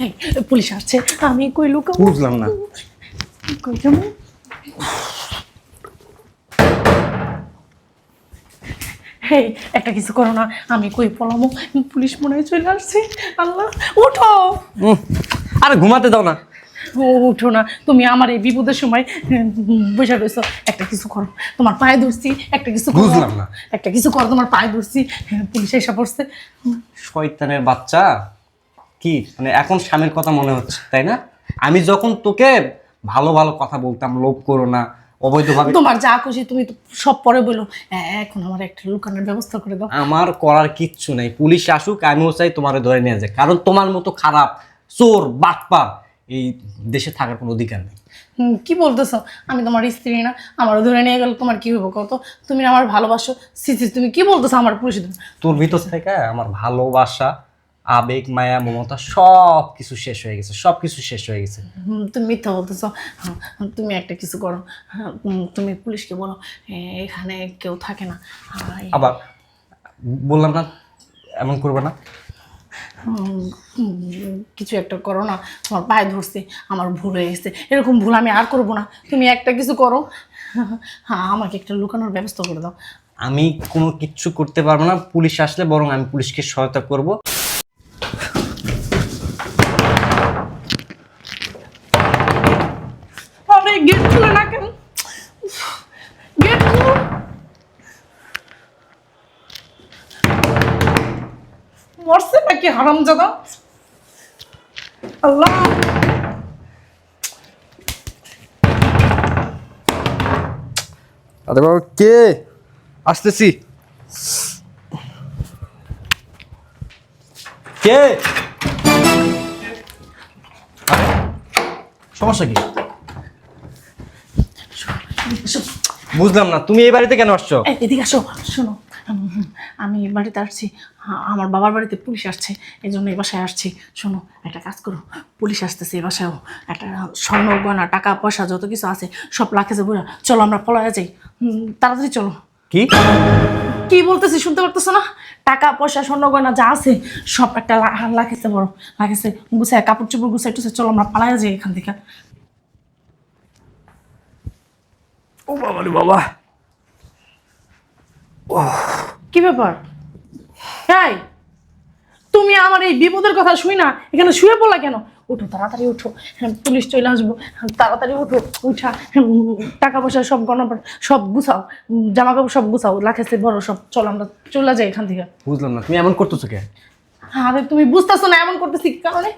এই, পুলিশ আসছে, আমি কই লুকাবো? বুঝলাম না। কই যাবো? হেই, একটা কিছু করো না, আমি কই পলামো, পুলিশ মনে হয় চলে আসছে। আল্লাহ, উঠো। আরে ঘুমাতে দাও না। ও উঠো না, তুমি আমার এই বিপদের সময় বসে রয়েছো। একটা কিছু করো, তোমার পায়ে ধরছি, একটা কিছু করো। বুঝলাম না। একটা কিছু করো, তোমার পায়ে ধরছি, পুলিশ এসে পড়ছে। শয়তানের বাচ্চা, কি মানে এখন স্বামীর কথা মনে হচ্ছে তাই না? আমি যখন তোকে ভালো ভালো কথা বলতাম, লোভ করো না, অবৈধভাবে। তোমার যা খুশি তুমি তো সব পরে বলো, এখন আমার একটা লুকানোর ব্যবস্থা করে দাও। আমার করার কিচ্ছু নেই, পুলিশ আসুক, আমিও চাই তোমার ধরে নিয়ে যায়, কারণ তোমার মতো খারাপ চোর বাটপার এই দেশে থাকার কোনো অধিকার নেই। কি বলতেছো? আমি তোমার স্ত্রী না? আমারও ধরে নিয়ে গেল তোমার কি হইব কত? তুমি আমার ভালোবাসো, সিসি তুমি কি বলতেছো? আমার পুলিশ তোর ভিতর থেকে আমার ভালোবাসা, আবেগ, মায়া, মমতা সব কিছু শেষ হয়ে গেছে, সব কিছু শেষ হয়ে গেছে। তুমি মিথ্যা বলতেছো। তুমি একটা কিছু করো, তুমি পুলিশকে বলো এখানে কেউ থাকে না। আবার বললাম না এমন করবে না। কিছু একটা করো না, তোমার পায়ে ধরছি, আমার ভুল হয়ে গেছে, এরকম ভুল আমি আর করবো না। তুমি একটা কিছু করো, হ্যাঁ আমাকে একটা লুকানোর ব্যবস্থা করে দাও। আমি কোনো কিচ্ছু করতে পারবো না, পুলিশ আসলে বরং আমি পুলিশকে সহায়তা করব। আরে গেট খুলে না কেন? গেট খুলো। মরছে নাকি হারামজাদা? আল্লাহ, আরে বাবা কে? আসতেছি। কে? সমস্যা কি? বুঝলাম না, তুমি এই বাড়িতে কেন আসছো? এদিকে আসো, শোনো। আমি এই বাড়িতে আসছি, আমার বাবার বাড়িতে পুলিশ আসছে, এই জন্য এই বাসায় আসছি। শোনো, একটা কাজ করো, পুলিশ আসতেছে এই বাসায়ও, একটা স্বর্ণ গয়না টাকা পয়সা যত কিছু আছে সব লাখেছে বুঝা। চলো আমরা পলায়া যাই, তাড়াতাড়ি চলো। কি? কি বলতেছি শুনতে পারতেছো না? টাকা পয়সা স্বর্ণ গয়না যা আছে সব একটা লাখেছে, বড় লাখেছে, গুছায় কাপড় চোপড় গুছাই টুছাই চলো আমরা পালায়া যাই এখান থেকে। ও বাবা রে বাবা। কি ব্যাপার? তাই তুমি আমার এই বিপদের কথা শুই না এখানে শুয়ে পড়লা কেন? উঠো তাড়াতাড়ি উঠো, পুলিশ চলে আসবো, তাড়াতাড়ি উঠো। উঠা টাকা পয়সা সব গণনা সব গুছাও, জামা কাপড় সব গুছাও, লাখেছে বড় সব, চলো আমরা চলে যাই এখান থেকে। বুঝলাম না, তুমি এমন করতেছো কে? আরে তুমি বুঝতেছো না এমন করতেছি কি কারণে?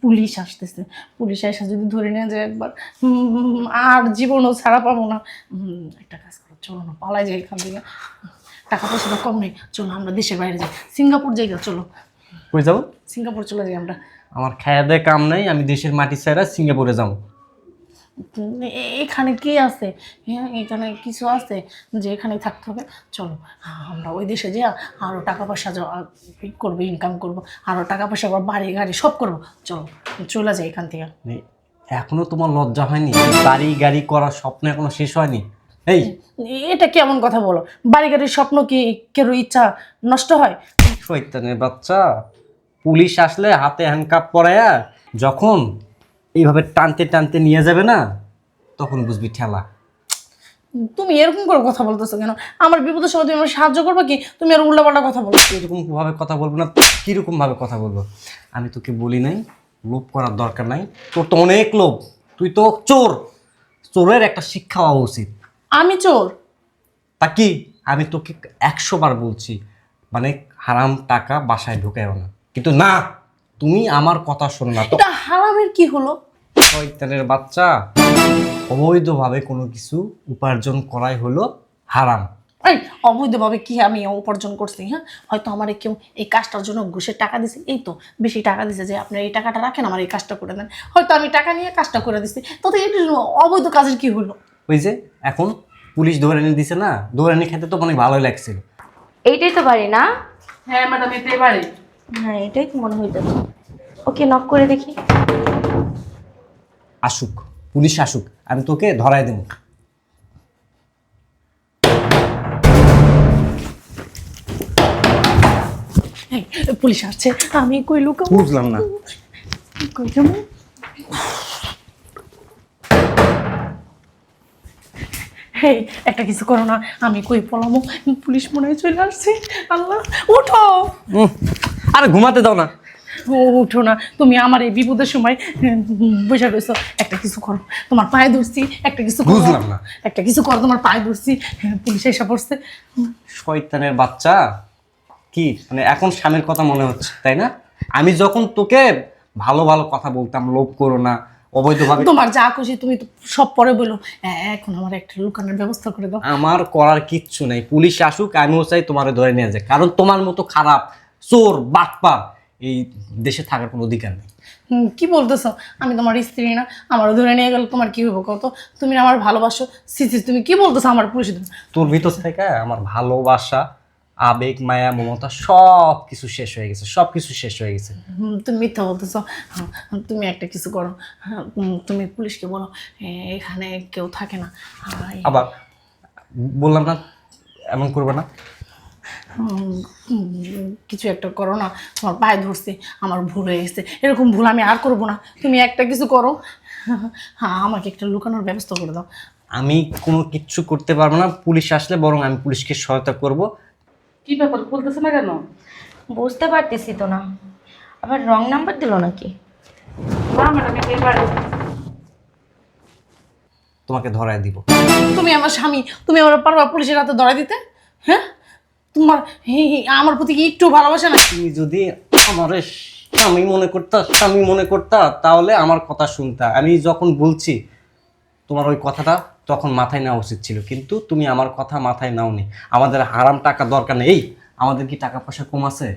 পুলিশ আসতেছে, পুলিশ এসে যদি ধরে নিয়ে যায় একবার, আর জীবনও ছাড়া পাবো না। একটা কাজ করো, চলো না পালাই যাই এখান থেকে। টাকা পয়সা তো কম নেই, চলো আমরা দেশের বাইরে যাই, সিঙ্গাপুর জায়গা, চলো কই যাবো? সিঙ্গাপুর চলে যাই আমরা। আমার খায়া দেয় কাম নাই, আমি দেশের মাটি ছাড়া সিঙ্গাপুরে যাবো। এখানে কি আছে? হ্যাঁ এখানে কিছু আছে যে এখানেই থাকতে হবে। চলো আমরা ওই দেশে যাই, আরও টাকা পয়সা করবো, ইনকাম করবো, আরও টাকা পয়সা করবো, বাড়ি গাড়ি সব করবো। চলো চলে যাই এখান থেকে। এখনো তোমার লজ্জা হয়নি? বাড়ি গাড়ি করার স্বপ্ন এখনো শেষ হয়নি? এই এটা কেমন কথা বলো? বাড়ি গাড়ির স্বপ্ন কি কেউ ইচ্ছা নষ্ট হয়? শয়তানের বাচ্চা, পুলিশ আসলে হাতে হ্যান্ডকাপ পরায়া যখন এইভাবে টানতে টানতে নিয়ে যাবে না, তখন বুঝবি ঠেলা। তুমি এরকম করে কথা বলতেছো কেন? আমার বিপদের সময় তুমি আমার সাহায্য করবে কি? তুমি আর উল্টাপাল্টা কথা বলো। এরকম ভাবে কথা বলবো না, কিরকম ভাবে কথা বলবো? আমি তোকে বলি নাই লোভ করার দরকার নাই, তোর তো অনেক লোভ, তুই তো চোর। চোরের একটা শিক্ষা হওয়া উচিত। আমি চোর? তা কি? আমি তোকে 100 বার বলছি, মানে হারাম টাকা বাসায় ঢুকায়ও না, কিন্তু না, তুমি আমার কথা শোনো না তো। এটা হারামের কি হলো? শয়তানের বাচ্চা, অবৈধভাবে কোনো কিছু উপার্জন করাই হলো হারাম। এই অবৈধভাবে কি আমি উপার্জন করছি? হ্যাঁ, হয়তো আমার কেউ এই কাজটার জন্য ঘুষের টাকা দিছে, এই তো বেশি টাকা দিছে যে আপনার এই টাকাটা রাখেন, আমার এই কাজটা করে দেন, হয়তো আমি টাকা নিয়ে কাজটা করে দিছি, তাতে এটা অবৈধ কাজের কি হলো? ওই যে এখন পুলিশ ধরে এনে দিছে না, ধরে এনে খেতে তো অনেক ভালোই লাগছিল। এইটাই তো বাড়ি না? হ্যাঁ ম্যাডাম এটাই বাড়ি। হ্যাঁ এটাই তো মনে হইতেছে। ওকে নক করে দেখি। আসুক, পুলিশ আসুক, আমি তোকে ধরাই দেব। এই, পুলিশ আসছে, আমি কই লুকাবো? বুঝলাম না। কই যাবো? হেই, একটা কিছু করো না, আমি কই পলামো, পুলিশ মনে হয় চলে আসছে। আল্লাহ, উঠো। আরে ঘুমাতে দাও না। ও উঠো না, তুমি আমার এই বিপদের সময় বসে রয়েছো। একটা কিছু করো, তোমার পায়ে ধরছি, একটা কিছু করো। বুঝলাম না। একটা কিছু করো, তোমার পায়ে ধরছি, পুলিশ এসে পড়ছে। শয়তানের বাচ্চা, কি মানে এখন স্বামীর কথা মনে হচ্ছে তাই না? আমি যখন তোকে ভালো ভালো কথা বলতাম, লোভ করো না, অবৈধভাবে, তোমার যা খুশি তুমি তো সব পরে বলো, এখন আমার একটা লুকানোর ব্যবস্থা করে দাও। আমার করার কিচ্ছু নাই। পুলিশ আসুক, আমিও চাই তোমারে ধরে নিয়ে যায়, কারণ তোমার মতো খারাপ চোর বাটপার এই দেশে থাকার কোনো অধিকার নেই। কি বলতেছো? আমি তোমার স্ত্রী না? আমারও ধরে নিয়ে গেল তোমার কি হইব কত? তুমি না আমার ভালোবাসো। সিসি, তুমি কি বলতেছো? আমার পুলিশ তোর ভিতর থেকে আমার ভালোবাসা, আবেগ, মায়া, মমতা সব কিছু শেষ হয়ে গেছে, সব কিছু শেষ হয়ে গেছে। তুমি মিথ্যা বলতেছো। তুমি একটা কিছু করো, তুমি পুলিশকে বলো এখানে কেউ থাকে না। আবার বললাম না এমন করবে না। কিছু একটা করো না, তোমার পায়ে ধরছি, আমার ভুল হয়ে গেছে, এরকম ভুল আমি আর করবো না। তুমি একটা কিছু করো, হ্যাঁ আমাকে একটা লুকানোর ব্যবস্থা করে দাও। আমি কোনো কিচ্ছু করতে পারবো না, পুলিশ আসলে বরং আমি পুলিশকে সহায়তা করব। কি ব্যাপার বলতেছে না কেন? বুঝতে পারতেছি তো না, আবার রং নাম্বার দিল নাকি? না ম্যাডাম, এবারে তোমাকে ধরায় দিব। তুমি আমার স্বামী, তুমি আমার পারবা পুলিশের হাতে ধরা দিতে? হ্যাঁ, তোমার আমার প্রতি কি একটু ভালোবাসা না? তুমি যদি আমার স্বামী মনে করতা তাহলে আমার কথা শুনতা। আমি যখন বলছি তোমার ওই কথাটা তখন মাথায় নেওয়া উচিত ছিল, কিন্তু তুমি আমার কথা মাথায় নাওনি। আমাদের হারাম টাকা দরকার নেই। আমাদের কি টাকা পয়সা কম আছে?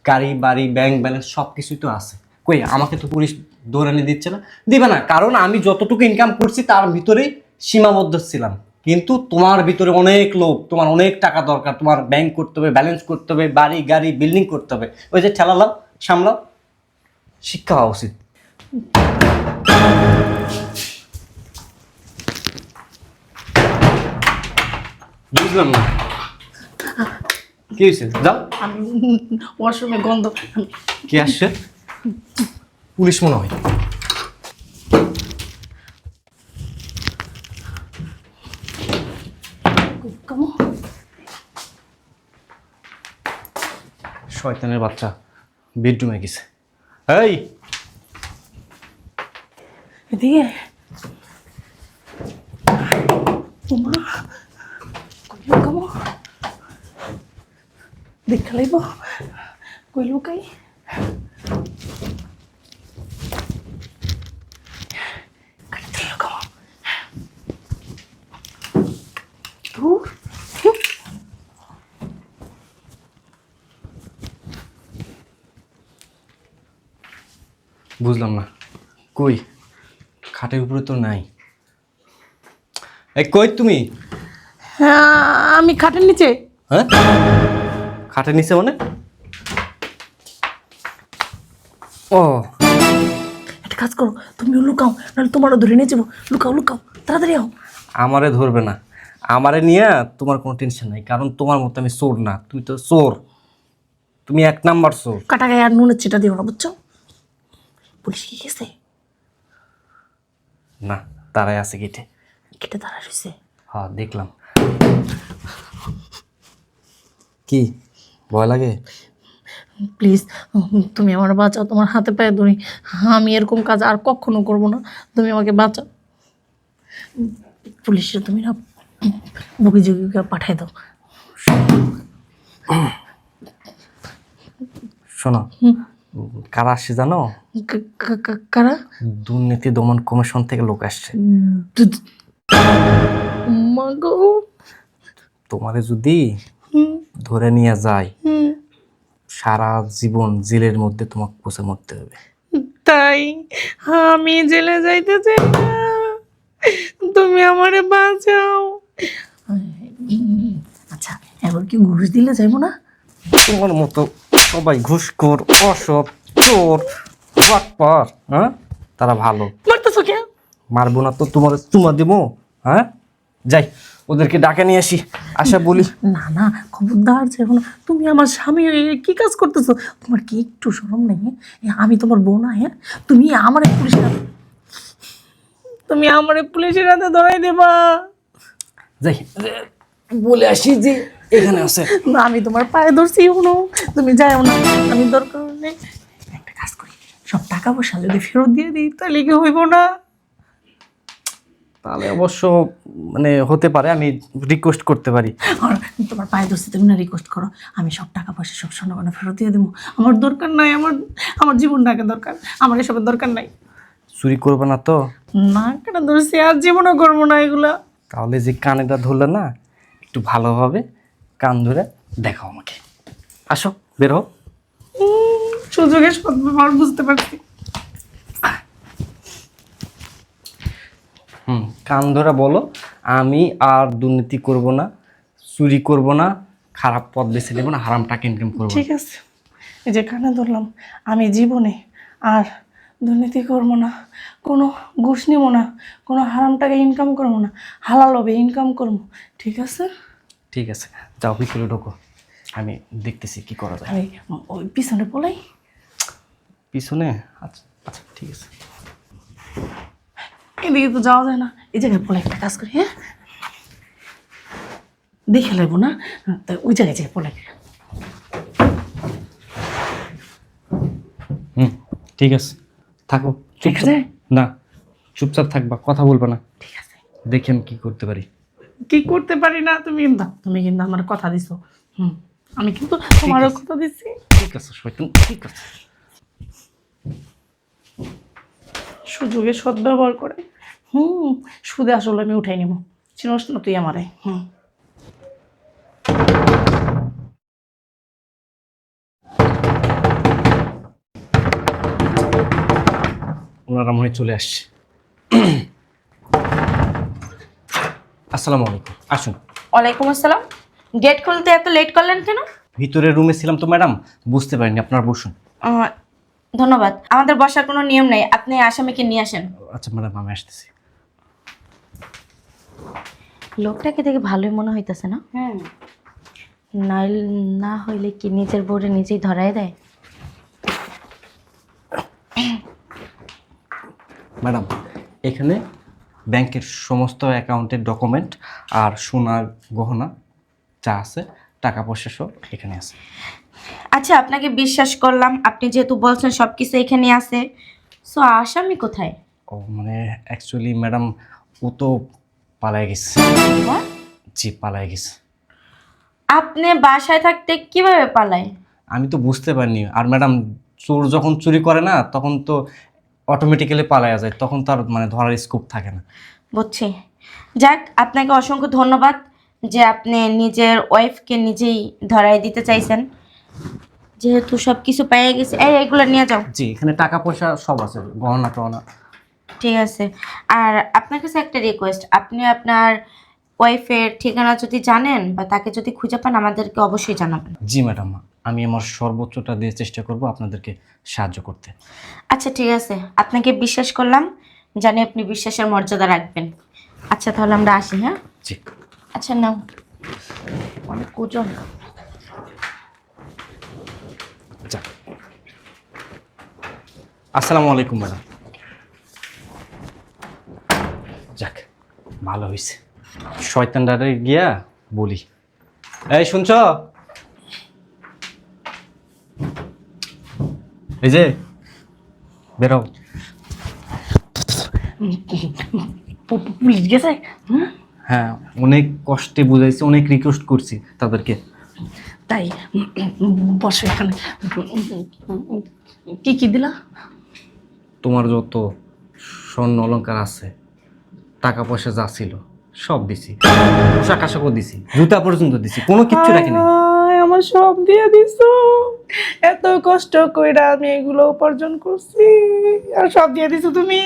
গাড়ি বাড়ি ব্যাংক ব্যালেন্স সব কিছুই তো আছে। কই আমাকে তো পুলিশ ধরে নিয়ে দিচ্ছে না, দিবে না, কারণ আমি যতটুকু ইনকাম করছি তার ভিতরেই সীমাবদ্ধ ছিলাম। কিন্তু তোমার ভিতরে অনেক লোভ, তোমার অনেক টাকা দরকার, তোমার ব্যাংক করতে হবে, ব্যালেন্স করতে হবে, বাড়ি গাড়ি বিল্ডিং করতে হবে। ওই যে ঠেলালাম সামলাও, শিক্ষা হওয়া উচিত। বুঝলাম না কি হয়েছে, যাও। আমি ওয়াশরুমে গন্ধ। কি আসছে? পুলিশ মনে হয়। শয়তানের বাচ্চা বেডরুমে গেছে। এই এদিকে ওমা, কই লুকাবো? দেখা লাইব, কই লুকাই? কাছে লুকাবো। ধুর, বুঝলাম না, কই খাটের উপরে তো নাই। এই কই তুমি? আমি খাটের নিচে। হ্যাঁ, খাটের নিচে মানে? ও একটা কাজ করো, তুমিও লুকাও, নাহলে তোমারও ধরে নিয়ে যাবো। লুকাও লুকাও, তাড়াতাড়ি আও। আমারে ধরবে না, আমারে নিয়ে তোমার কোনো টেনশন নাই, কারণ তোমার মতো আমি চোর না। তুমি তো চোর, তুমি এক নাম্বার চোর। কাটা গায়ে আর নুনের চিটা দিও না, বুঝছো? পুলিশ কি গেছে? না, তারাই আছে গেটে। কেটে দাঁড়া রয়েছে। হ্যাঁ দেখলাম। কি ভয় লাগে? প্লিজ তুমি আমার বাঁচাও, তোমার হাতে পায়ে ধরি। আমি এরকম কাজ আর কখনো করবো না, তুমি আমাকে বাঁচাও। পুলিশে তুমি না অভিযোগীকে পাঠাই দাও। শোনো, কারা আসছে জানো? কারা? দুর্নীতি দমন কমিশন থেকে লোক আসছে। মাগো, তোমারে যদি ধরে নিয়ে যায়, সারা জীবন জেলের মধ্যে তোমাকে পচে মরতে হবে। তাই আমি জেলে যাইতে চাই না, তুমি আমারে বাঁচাও। আচ্ছা, এবার কি ঘুষ দিলে যাইবো না? তোমার মতো সবাই ঘুষখোর, অসৎ, চোর, বাটপার, হ্যাঁ তারা ভালো। মারতেছো কে? মারবো না তো তোমার চুমা দিব? হ্যাঁ যাই, ওদেরকে ডাকে নিয়ে আসি, আশা বলি। না না, খবরদার যেও না। তুমি আমার স্বামী হয়ে কি কাজ করতেছো? তোমার কি একটু শরম নেই? আমি তোমার বউ না? হ্যাঁ, তুমি আমার পুলিশের হাতে ধরাই দেবা। যাই বলে আসি যে এখানে আছে। না, আমি তোমার পায়ে ধরছি, শুনো, তুমি যাও না, আমি দরকার নেই। একটা কাজ করি, সব টাকা পয়সা যদি ফেরত দিয়ে দিই তাহলে কি হইব না? তাহলে অবশ্য মানে হতে পারে, আমি রিকোয়েস্ট করতে পারি। আর তোমার পায়ে ধরছি, তুমি না রিকোয়েস্ট করো, আমি সব টাকা পয়সা সব সোনা ফেরত দিয়ে দেবো। আমার দরকার নাই, আমার জীবনটাকে দরকার, আমার এসবের দরকার নাই। চুরি করবে না তো? না, কেন ধরছি, আর জীবনও করবো না এগুলা। তাহলে যে কানেটা ধরলে না, একটু ভালোভাবে কান ধরে দেখাও আমাকে। আসো, বের হও। সুযোগে সদ্ব্যবহার বুঝতে পারছি। কান ধরে বলো, আমি আর দুর্নীতি করব না, চুরি করব না, খারাপ পথ বেছে নেব না, হারাম টাকা ইনকাম করবো না। ঠিক আছে, এই যে কানে ধরলাম, আমি জীবনে আর দুর্নীতি করবো না, কোনো ঘুষ নিব না, কোনো হারাম টাকা ইনকাম করবো না, হালাল হবে ইনকাম করবো। ঠিক আছে? ঠিক আছে, যাও ভিতরে ঢোকো, আমি দেখতেছি কি করা যায়। আমি ওই পিছনে বলাই। পিছনে? আচ্ছা আচ্ছা, ঠিক আছে। এদিকে তো যাওয়া যায় না, এই জায়গায় বলে একটা কাজ করি। হ্যাঁ, দেখে লাগবো না, তা ওই জায়গায় যাই বলে। ঠিক আছে, থাকো। ঠিক আছে? না, চুপচাপ থাকবা, কথা বলবা না। ঠিক আছে। দেখি আমি কি করতে পারি। কি করতে পারি না, তুমি কিন্তু আমার কথা দিছো। আমি কিন্তু তোমারও কথা দিচ্ছি। ঠিক আছে শয়তান, ঠিক আছে। সুযোগে সদ্ব্যবহার করে। সুদে আসলে আমি উঠাই নিব, চিনস না তুই আমারে। ওনারা মনে হয় চলে আসছে। আসসালামু আলাইকুম, আসুন। ওয়ালাইকুম আসসালাম। গেট খুলতে এত লেট করলেন কেন? ভিতরের রুমে ছিলাম তো ম্যাডাম, বুঝতে পারিনি। আপনারা বসুন। আহ, ধন্যবাদ। আমাদের বসার কোনো নিয়ম নেই, আপনি আসামিকে নিয়ে আসেন। আচ্ছা ম্যাডাম, আমি আসতেছি। লোকটাকে দেখে ভালোই মনে হইতেছে না? হ্যাঁ, না হইলে কি নিজের বোর্ডে নিজেই ধরায় দেয়? ম্যাডাম, এখানে ব্যাংকের সমস্ত অ্যাকাউন্টের ডকুমেন্ট আর সোনার গহনা যা আছে, টাকা পয়সা সব এখানে আছে। আচ্ছা, আপনাকে বিশ্বাস করলাম, আপনি যেহেতু বলছেন সব কিছু এখানে আছে, সো আসামি কোথায়? ও মানে অ্যাকচুয়ালি ম্যাডাম, ও তো পালায় গেছে। What? জি, পালায় গেছে। আপনি বাসায় থাকতে কিভাবে পালায়? আমি তো বুঝতে পারিনি। আর ম্যাডাম, চোর যখন চুরি করে না, তখন তো অটোমেটিক্যালি পালায়া যায়, তখন তার মানে ধরার স্কোপ থাকে না। বুঝছি। যাক, আপনাকে অসংখ্য ধন্যবাদ যে আপনি নিজের ওয়াইফকে নিজেই ধরাই দিতে চাইছেন, যেহেতু সব কিছু পেয়ে গেছে। এইগুলো নিয়ে যাও। জি, এখানে টাকা পয়সা সব আছে, গহনা টহনা। ঠিক আছে। আর আপনার কাছে একটা রিকোয়েস্ট, আপনি আপনার ওয়াইফের ঠিকানা যদি জানেন বা তাকে যদি খুঁজে পান, আমাদেরকে অবশ্যই জানাবেন। জি ম্যাডাম, আমি আমার সর্বোচ্চটা দিয়ে চেষ্টা করব আপনাদেরকে সাহায্য করতে। আচ্ছা ঠিক আছে, আপনাকে বিশ্বাস করলাম, জানি আপনি বিশ্বাসের মর্যাদা রাখবেন। আচ্ছা তাহলে আমরা আসি। হ্যাঁ, জি। আচ্ছা নাও, অনেক ওজন। যাক, আসসালামু আলাইকুম ম্যাডাম। যাক, ভালো হয়েছে, শয়তানটারে গিয়া বলি। এই শুনছ? এই যে বেরো। পুলিশ গেছে? হ্যাঁ, অনেক কষ্টে বুঝাইছি, অনেক রিকোয়েস্ট করছি তাদেরকে। তাই বসো এখানে। কি কি দিলা? তোমার যত স্বর্ণ অলংকার আছে, টাকা পয়সা যা ছিল সব দিছি, পোশাক আশাকও দিছি, জুতা পর্যন্ত দিছি, কোনো কিচ্ছু রাখিনি। হায়, আমার সব দিয়ে দিছো। এত কষ্ট কইরা আমি এগুলো উপার্জন করছি, আর সব দিয়ে দিছো তুমি।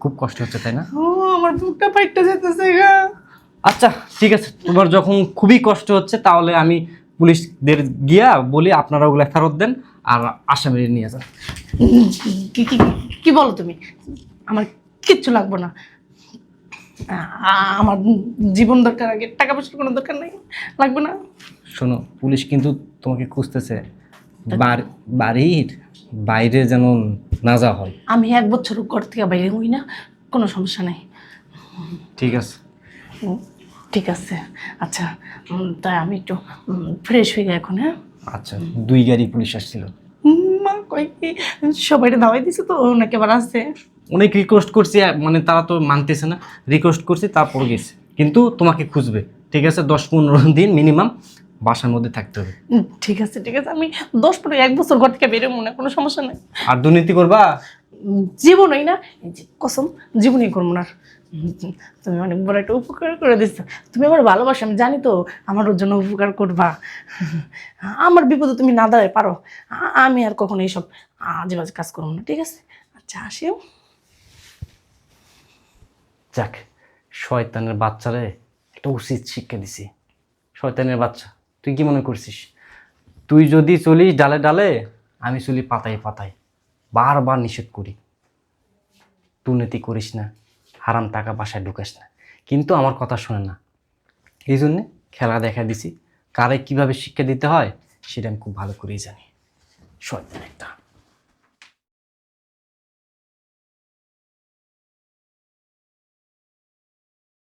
খুব কষ্ট হচ্ছে, তাই না? ও, আমার বুকটা ফাইটটা যেতেছে গা। আচ্ছা ঠিক আছে, তোমার যখন খুবই কষ্ট হচ্ছে, তাহলে আমি পুলিশদের গিয়া বলি আপনারা ওগুলা ফেরত দেন আর আসামি নিয়ে যান। কি কি কি বলো তুমি? আমার কিচ্ছু লাগবে না। আমার জীবন দরকার, আগে টাকা পয়সার কোনো দরকার নাই, লাগবে না। শোনো, পুলিশ কিন্তু তোমাকে খুঁজতেছে, বাড়ির বাইরে যেন না যাওয়া হয়। আমি 1 বছর ঘর থেকে বাইরে হই না, কোনো সমস্যা নেই। ঠিক আছে। ঠিক আছে, আচ্ছা তাই আমি একটু ফ্রেশ হয়ে যাই এখন। হ্যাঁ আচ্ছা, 2 গাড়ি পুলিশ আসছিল। মা কই কি সবাই দাওয়াই দিছে তো নাকি আবার আছে? অনেক রিকোয়েস্ট করছি, মানে তারা তো মানতেছে না। রিকোয়েস্ট করছি, তারপর গেছে, কিন্তু তোমাকে খুঁজবে। ঠিক আছে, 10-15 দিন মিনিমাম বাসার মধ্যে থাকতে হবে। ঠিক আছে ঠিক আছে, আমি 1 বছর ঘর থেকে বেরোবো না, কোনো সমস্যা নেই। আর দুর্নীতি করবা? জীবনই না, এই যে কসম, জীবনই করবো না। তুমি অনেক বড় একটা উপকার করে দিচ্ছ, তুমি আমার ভালোবাসো, আমি জানি তো আমার ওর জন্য উপকার করবা। আমার বিপদে তুমি না দাঁড়ায় পারো, আমি আর কখনো এইসব আজে বাজে কাজ করবো না। ঠিক আছে, আচ্ছা আসিও। যাক, শয়তানের বাচ্চারে একটা উচিত শিক্ষা দিছি। শয়তানের বাচ্চা, তুই কি মনে করছিস তুই যদি চলিস ডালে ডালে, আমি চলি পাতায় পাতায়? বারবার নিষেধ করি, দুর্নীতি করিস না, হারাম টাকা বাসায় ঢুকাস না, কিন্তু আমার কথা শোনে না। এই জন্যে খেলা দেখা দিছি, কারে কিভাবে শিক্ষা দিতে হয় সেটা আমি খুব ভালো করেই জানি। শয়তান একটা।